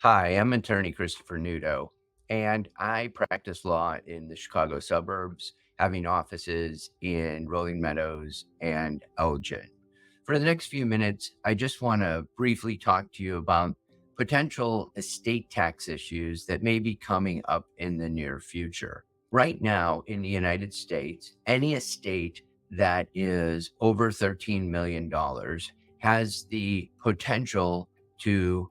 Hi, I'm attorney Christopher Nudo, and I practice law in the Chicago suburbs, having offices in Rolling Meadows and Elgin. For the next few minutes, I just want to briefly talk to you about potential estate tax issues that may be coming up in the near future. Right now in the United States, any estate that is over $13 million has the potential to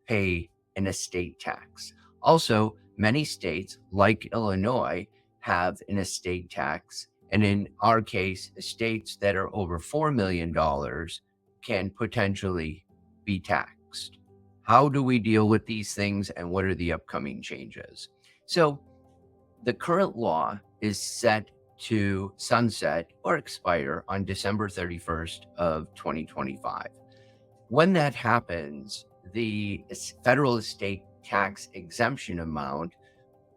pay an estate tax. Also, many states, like Illinois, have an estate tax. And in our case, estates that are over $4 million can potentially be taxed. How do we deal with these things and what are the upcoming changes? So, the current law is set to sunset or expire on December 31st of 2025. When that happens, the federal estate tax exemption amount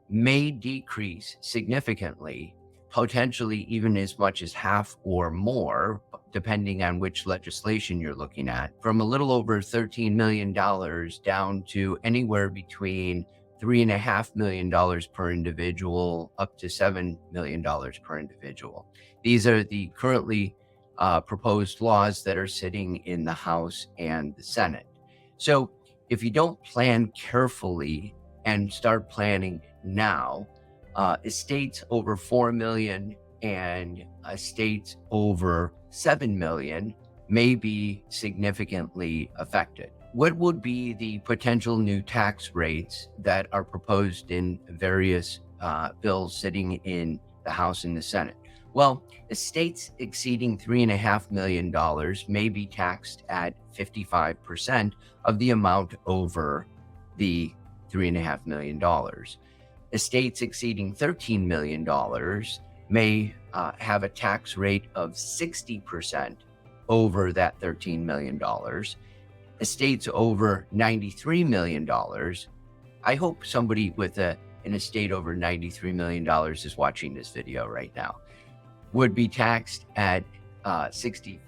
may decrease significantly, potentially even as much as half or more, depending on which legislation you're looking at, from a little over $13 million down to anywhere between $3.5 million per individual up to $7 million per individual. These are the currently proposed laws that are sitting in the House and the Senate. So if you don't plan carefully and start planning now, estates over 4 million and estates over 7 million may be significantly affected. What would be the potential new tax rates that are proposed in various bills sitting in the House and the Senate? Well, estates exceeding $3.5 million may be taxed at 55% of the amount over the $3.5 million. Estates exceeding $13 million may have a tax rate of 60% over that $13 million. Estates over $93 million, I hope somebody with an estate over $93 million is watching this video right now, would be taxed at 65%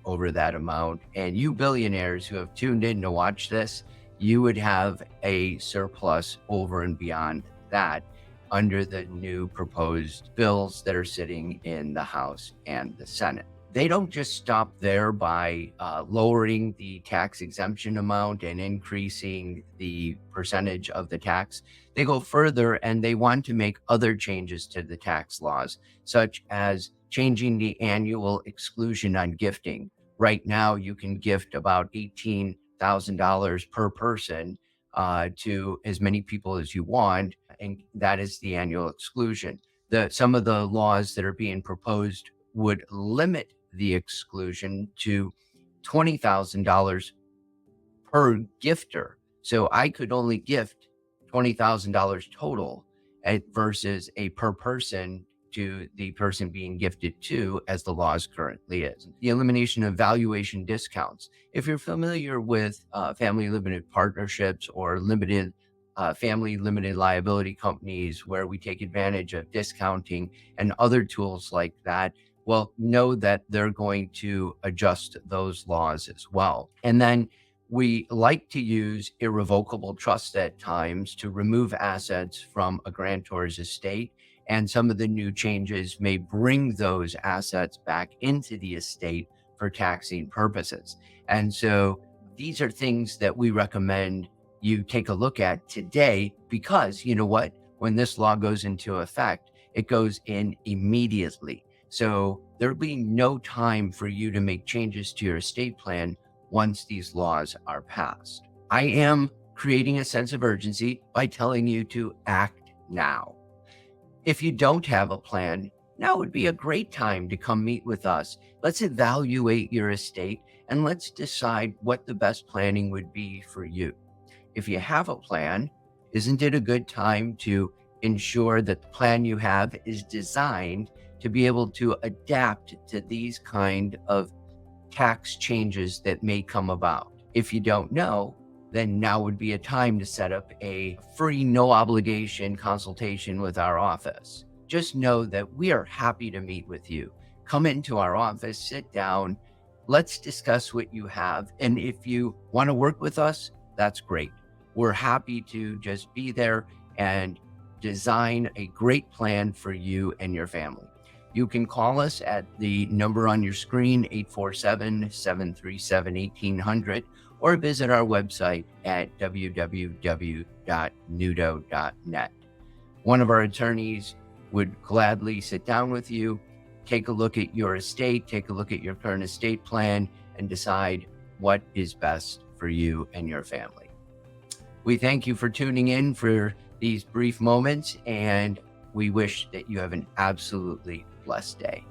over that amount. And you billionaires who have tuned in to watch this, you would have a surplus over and beyond that under the new proposed bills that are sitting in the House and the Senate. They don't just stop there by lowering the tax exemption amount and increasing the percentage of the tax. They go further and they want to make other changes to the tax laws, such as changing the annual exclusion on gifting. Right now, you can gift about $18,000 per person to as many people as you want, and that is the annual exclusion. Some of the laws that are being proposed would limit the exclusion to $20,000 per gifter. So I could only gift $20,000 total versus a per person to the person being gifted to, as the laws currently is. The elimination of valuation discounts. If you're familiar with family limited partnerships or family limited liability companies where we take advantage of discounting and other tools like that, well, know that they're going to adjust those laws as well. And then we like to use irrevocable trust at times to remove assets from a grantor's estate. And some of the new changes may bring those assets back into the estate for taxing purposes. And so these are things that we recommend you take a look at today, because you know what? When this law goes into effect, it goes in immediately. So there'll be no time for you to make changes to your estate plan once these laws are passed. I am creating a sense of urgency by telling you to act now. If you don't have a plan, now would be a great time to come meet with us. Let's evaluate your estate and let's decide what the best planning would be for you. If you have a plan, isn't it a good time to ensure that the plan you have is designed to be able to adapt to these kind of tax changes that may come about? If you don't know, then now would be a time to set up a free, no obligation consultation with our office. Just know that we are happy to meet with you. Come into our office, sit down, let's discuss what you have. And if you want to work with us, that's great. we're happy to just be there and design a great plan for you and your family. You can call us at the number on your screen, 847-737-1800, or visit our website at www.nudo.net. One of our attorneys would gladly sit down with you, take a look at your estate, take a look at your current estate plan, and decide what is best for you and your family. We thank you for tuning in for these brief moments, and we wish that you have an absolutely blessed day.